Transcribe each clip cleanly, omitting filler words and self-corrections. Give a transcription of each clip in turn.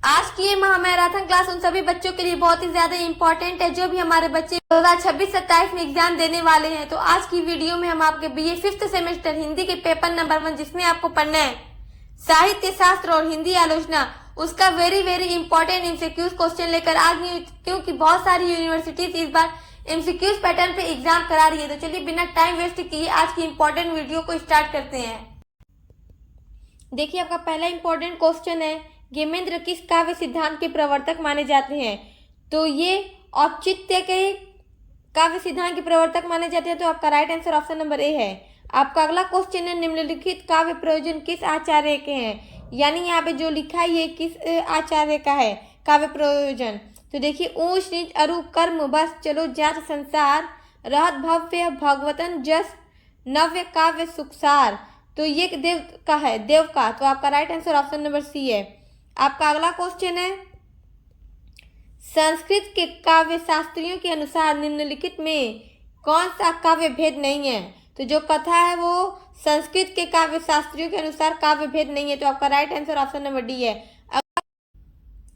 आज की ये महामैराथन क्लास उन सभी बच्चों के लिए बहुत ही ज्यादा इम्पोर्टेंट है जो भी हमारे बच्चे 2026-27 में एग्जाम देने वाले हैं। तो आज की वीडियो में हम आपके बीए 5th सेमेस्टर हिंदी के पेपर नंबर 1 जिसमें आपको पढ़ना है साहित्य शास्त्र और हिंदी आलोचना, उसका वेरी इंपॉर्टेंट एमसीक्यूज क्वेश्चन लेकर आ गई, क्योंकि बहुत सारी यूनिवर्सिटीज इस बार एमसीक्यूज पैटर्न पे एग्जाम करा रही है। तो चलिए बिना टाइम वेस्ट किए आज की इम्पोर्टेंट वीडियो को स्टार्ट करते हैं। देखिए आपका पहला इंपॉर्टेंट क्वेश्चन है, गेमेंद्र किस काव्य सिद्धांत के प्रवर्तक माने जाते हैं? तो ये औचित्य के काव्य सिद्धांत के प्रवर्तक माने जाते हैं। तो आपका right answer option number A है। आपका अगला क्वेश्चन है, निम्नलिखित काव्य प्रयोजन किस आचार्य के हैं? यानी यहाँ पे जो लिखा है ये किस आचार्य का है काव्य प्रयोजन? तो देखिए, ऊंच नीच अरु कर्म बस चलो जात संसार रहत भव्य भगवतन जस नव्य काव्य सुखसार। तो ये देव का है, देव का। तो आपका right answer option number C है। आपका अगला क्वेश्चन है, संस्कृत के काव्य शास्त्रियों के अनुसार निम्नलिखित में कौन सा काव्य भेद नहीं है? तो जो कथा है वो संस्कृत के काव्य शास्त्रियों के अनुसार काव्य भेद नहीं है। तो आपका right answer option number D है।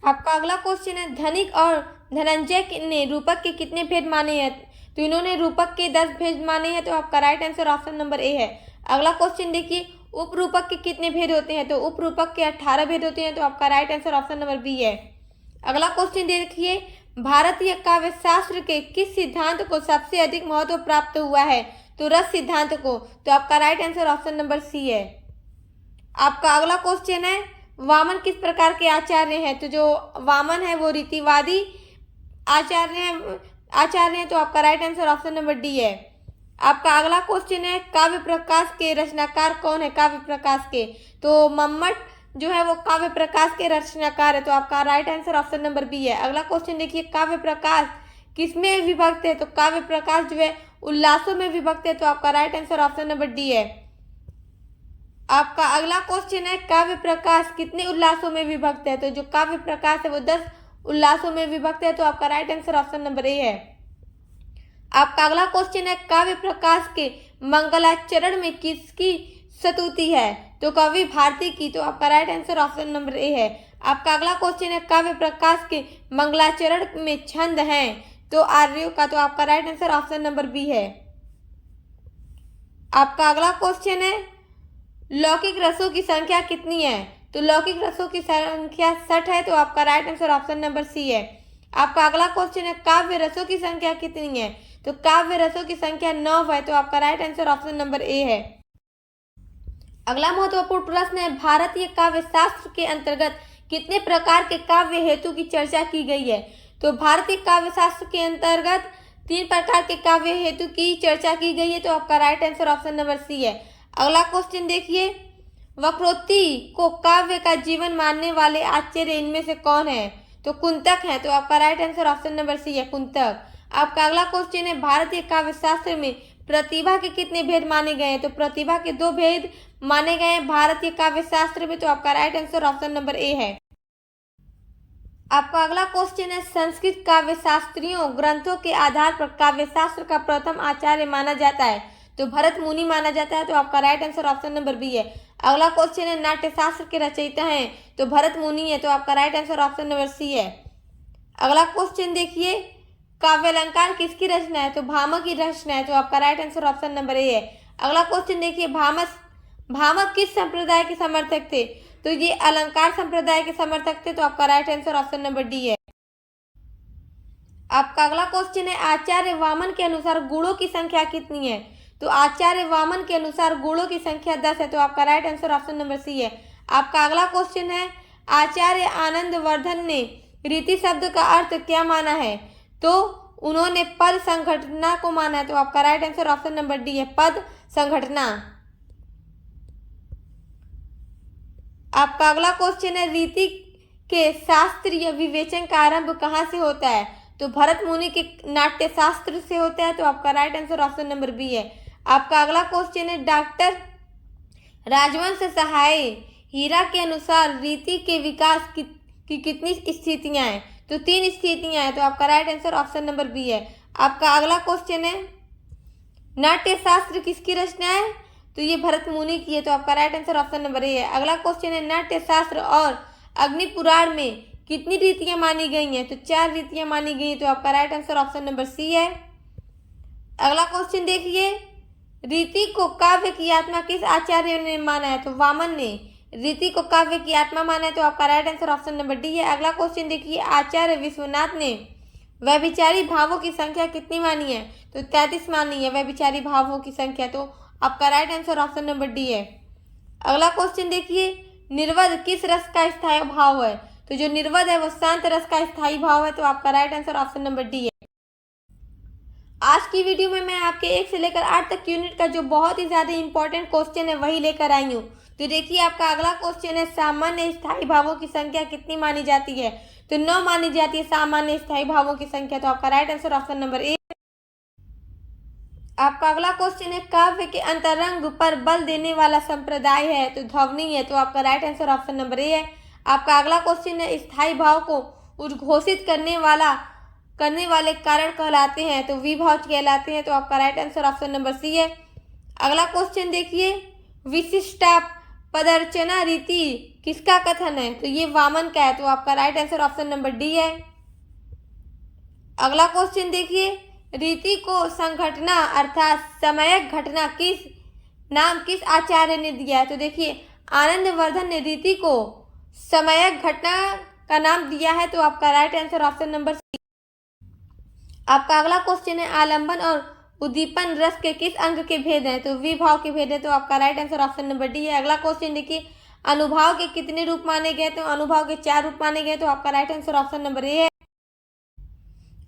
आपका अगला क्वेश्चन है, धनिक और धनंजय ने रूपक के कितने भेद माने हैं? तो इन्होंने रूपक के 10 भेद माने हैं। तो आपका right answer option number A है। अगला क्वेश्चन देखिए, उपरूपक के कितने भेद होते हैं? तो उपरूपक के 18 भेद होते हैं। तो आपका right answer option number B है। अगला क्वेश्चन देखिए, भारतीय काव्य शास्त्र के किस सिद्धांत को सबसे अधिक महत्व प्राप्त हुआ है? तो रस सिद्धांत को। तो आपका right answer option number C है। आपका अगला क्वेश्चन है, वामन किस प्रकार के आचार्य हैं? तो जो वामन है वो रीतिवादी आचार्य हैं। तो आपका right answer option number D है। आपका अगला क्वेश्चन है, काव्य प्रकाश के रचनाकार कौन है? काव्य प्रकाश के तो मम्मट जो है वो काव्य प्रकाश के रचनाकार है। तो आपका right answer option number B है। अगला क्वेश्चन देखिए, काव्य प्रकाश किसमें विभक्त है? तो काव्य प्रकाश जो है उल्लासों में विभक्त है। तो आपका right answer option number D है। आपका अगला क्वेश्चन है, काव्य प्रकाश कितने उल्लासों में विभक्त है? तो जो काव्य प्रकाश है वो 10 उल्लासों में विभक्त है। तो आपका right answer option number A है। आपका अगला क्वेश्चन है, काव्य प्रकाश के मंगलाचरण में किसकी स्तुति है? तो कवि भारती की। तो आपका right answer option number A है। आपका अगला क्वेश्चन है, काव्य प्रकाश के मंगलाचरण में छंद हैं? तो आर्यों का। तो आपका right answer option number B है। आपका अगला क्वेश्चन है, लौकिक रसों की संख्या कितनी है? तो लौकिक रसों की संख्या 60 है। तो आपका right answer option number C है। आपका अगला क्वेश्चन है, काव्य रसों की संख्या कितनी है? तो काव्य रसों की संख्या 9 है। तो आपका right answer option number A है। अगला महत्वपूर्ण प्रश्न है, भारतीय काव्य शास्त्र के अंतर्गत कितने प्रकार के काव्य हेतु की चर्चा की गई है? तो भारतीय काव्य शास्त्र के अंतर्गत 3 प्रकार के काव्य हेतु की चर्चा की गई है। तो आपका right answer option number C है। अगला क्वेश्चन देखिए, वक्रोक्ति को काव्य का जीवन मानने वाले आचार्य इनमें से कौन है? तो कुंतक है। तो आपका right answer option number C है, कुंतक। आपका अगला क्वेश्चन है, भारतीय काव्य शास्त्र में प्रतिभा के कितने भेद माने गए हैं? तो प्रतिभा के 2 भेद माने गए हैं भारतीय काव्य शास्त्र में। तो आपका right answer option number A है। आपका अगला क्वेश्चन है, संस्कृत काव्य शास्त्रियों ग्रंथों के आधार पर काव्य शास्त्र का प्रथम आचार्य माना जाता है? तो भरत मुनि माना जाता है। तो आपका right answer option number B है। अगला क्वेश्चन है, नाट्य शास्त्र के रचयिता हैं? तो भरत मुनि है। तो आपका right answer option number C है। अगला क्वेश्चन देखिए, काव्य अलंकार किसकी रचना है? तो भामह की रचना है। तो आपका right answer option number A है। अगला क्वेश्चन देखिए, भामह किस संप्रदाय के समर्थक थे? तो ये अलंकार संप्रदाय के समर्थक थे। तो आपका right answer option number D है। आपका अगला क्वेश्चन है, आचार्य वामन के अनुसार गुणों की संख्या कितनी है? तो आचार्य वामन के अनुसार गुणों की संख्या 10 है। तो आपका right answer option number C है। आपका अगला क्वेश्चन है, आचार्य आनंद वर्धन ने रीति शब्द का अर्थ क्या माना है? तो उन्होंने पद संघटना को माना है। तो आपका right answer option number D है, पद संघटना। आपका अगला क्वेश्चन है, रीति के शास्त्रीय विवेचन का आरंभ कहाँ से होता है? तो भरत मुनि के नाट्य शास्त्र से होता है। तो आपका right answer option number B है। आपका अगला क्वेश्चन है, डॉक्टर राजवंश सहाय हीरा के अनुसार रीति के विकास की कितनी स्थितियां हैं? तो 3 स्थितियां हैं। तो आपका right answer option number B है। आपका अगला क्वेश्चन है, नाट्य शास्त्र किसकी रचना है? तो ये भरत मुनि की है। तो आपका right answer option number A है। अगला क्वेश्चन है, नाट्य शास्त्र और अग्नि पुराण में कितनी रीतियां मानी गई हैं? तो 4 रीतियां मानी गई हैं। तो आपका right answer option number C है। अगला क्वेश्चन देखिए, रीति को काव्य की आत्मा किस आचार्य ने माना है? तो वामन ने रीति को काव्य की आत्मा माना है। तो आपका right answer option number D है। अगला क्वेश्चन देखिए, आचार्य विश्वनाथ ने व्यभिचारी भावों की संख्या कितनी मानी है? तो 33 मानी है व्यभिचारी भावों की संख्या। तो आपका right answer option number D है। अगला क्वेश्चन देखिए, निर्वध किस रस का स्थायी भाव है? तो जो निर्वध है वो शांत रस का स्थायी भाव है। तो आपका right answer option number D है। आज की वीडियो में मैं आपके 1 से लेकर 8 तक यूनिट का जो बहुत ही ज्यादा इंपॉर्टेंट क्वेश्चन है वही लेकर आई हूँ। तो देखिए आपका अगला क्वेश्चन है, सामान्य स्थायी भावों की संख्या कितनी मानी जाती है? तो 9 मानी जाती है सामान्य स्थायी भावों की संख्या। तो आपका right answer option number A. आपका अगला क्वेश्चन है, काव्य के अंतरंग पर बल देने वाला संप्रदाय है? तो ध्वनि है। तो आपका right answer option number A है। आपका अगला क्वेश्चन है, स्थायी भाव को उद्घोषित करने वाले कारण कहलाते हैं? तो विभाव कहलाते हैं। तो आपका right answer option number C है। अगला क्वेश्चन देखिए, विशिष्टा पदर्चना रीति किसका कथन है? तो ये वामन का है। तो आपका right answer option number D है। अगला क्वेश्चन देखिए, रीति को संघटना अर्थात समयक घटना किस आचार्य ने दिया है? तो देखिए आनंदवर्धन ने रीति को समयक घटना का नाम दिया है। तो आपका right answer option number C. आपका अगला क्वेश्चन है, आलंबन और उद्दीपन रस के किस अंग के भेद हैं? तो विभाव के भेद है। तो आपका right answer option number D है। अगला क्वेश्चन देखिए, अनुभाव के कितने रूप माने गए? तो अनुभाव के 4 रूप माने गए। तो आपका right answer option number A है।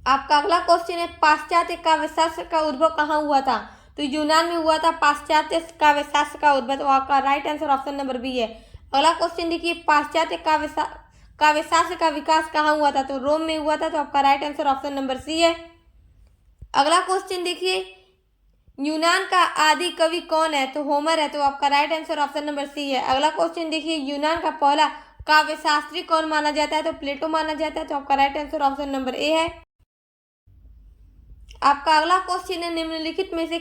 आपका अगला क्वेश्चन है, पाश्चात्य काव्यशास्त्र का उद्भव कहाँ हुआ था? तो यूनान में हुआ था पाश्चात्य काव्यशास्त्र का उद्भव। तो आपका right answer option number B है। अगला क्वेश्चन देखिए, पाश्चात्य काव्यशास्त्र का विकास कहाँ हुआ था? तो रोम में हुआ था। तो आपका right answer option number C है। अगला क्वेश्चन देखिए, यूनान का आदि कवि कौन है? तो होमर है। तो आपका right answer option number C है। अगला क्वेश्चन देखिए, यूनान का पहला काव्यशास्त्री कौन माना जाता है? तो प्लेटो माना जाता है। तो आपका right answer option number A है। आपका अगला क्वेश्चन है, निम्नलिखित में से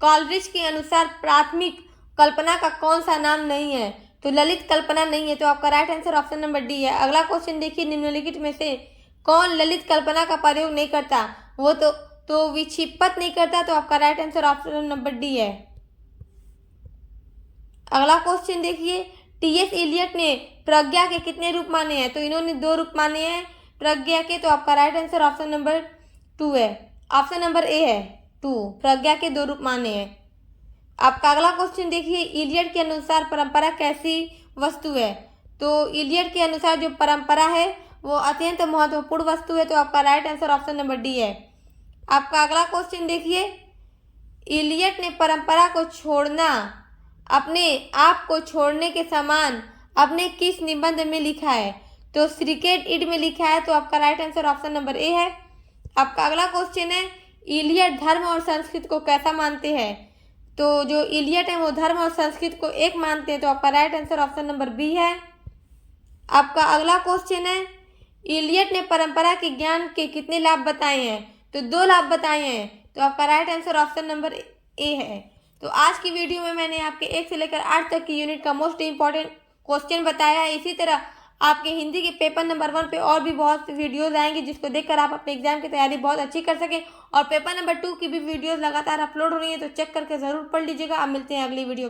कॉलरिज के अनुसार प्राथमिक कल्पना का कौन सा नाम नहीं है? तो ललित कल्पना नहीं है। तो आपका right answer option number D है। अगला क्वेश्चन देखिए, निम्नलिखित में से कौन ललित कल्पना का प्रयोग नहीं करता? वो तो विक्षिप्त नहीं करता। तो आपका right answer option number D है। अगला क्वेश्चन देखिए, टी.एस. इलियट ने प्रज्ञा के कितने रूप माने हैं? तो इन्होंने 2 रूप माने हैं प्रज्ञा के। तो आपका राइट आंसर ऑप्शन नंबर 2 है। ऑप्शन नंबर ए है 2, प्रज्ञा के 2 रूप माने हैं। आपका अगला क्वेश्चन देखिए, इलियट के अनुसार परंपरा कैसी वस्तु है? तो इलियट के अनुसार जो परंपरा है वो अत्यंत महत्वपूर्ण वस्तु है। तो आपका right answer option number D है। आपका अगला क्वेश्चन देखिए, इलियट ने परंपरा को छोड़ना अपने आप को छोड़ने के समान अपने किस निबंध में लिखा है? तो सिक्रेट इड में लिखा है। तो आपका right answer option number A है। आपका अगला क्वेश्चन है, इलियट धर्म और संस्कृत को कैसा मानते हैं? तो जो इलियट है वो धर्म और संस्कृत को एक मानते हैं। तो आपका right answer option number B है। आपका अगला क्वेश्चन है, इलियट ने परंपरा के ज्ञान के कितने लाभ बताए हैं? तो 2 लाभ बताए हैं। तो आपका right answer option number A है। तो आज की वीडियो में मैंने आपके 1 से लेकर 8 तक की यूनिट का मोस्ट इंपॉर्टेंट क्वेश्चन बताया है। इसी तरह आपके हिंदी के पेपर नंबर 1 पे और भी बहुत वीडियोस आएंगे जिसको देखकर आप अपने एग्जाम की तैयारी बहुत अच्छी कर सकें। और पेपर नंबर 2 की भी वीडियोस लगातार अपलोड हो रही है, तो चेक करके जरूर पढ़ लीजिएगा। अब मिलते हैं अगली वीडियो।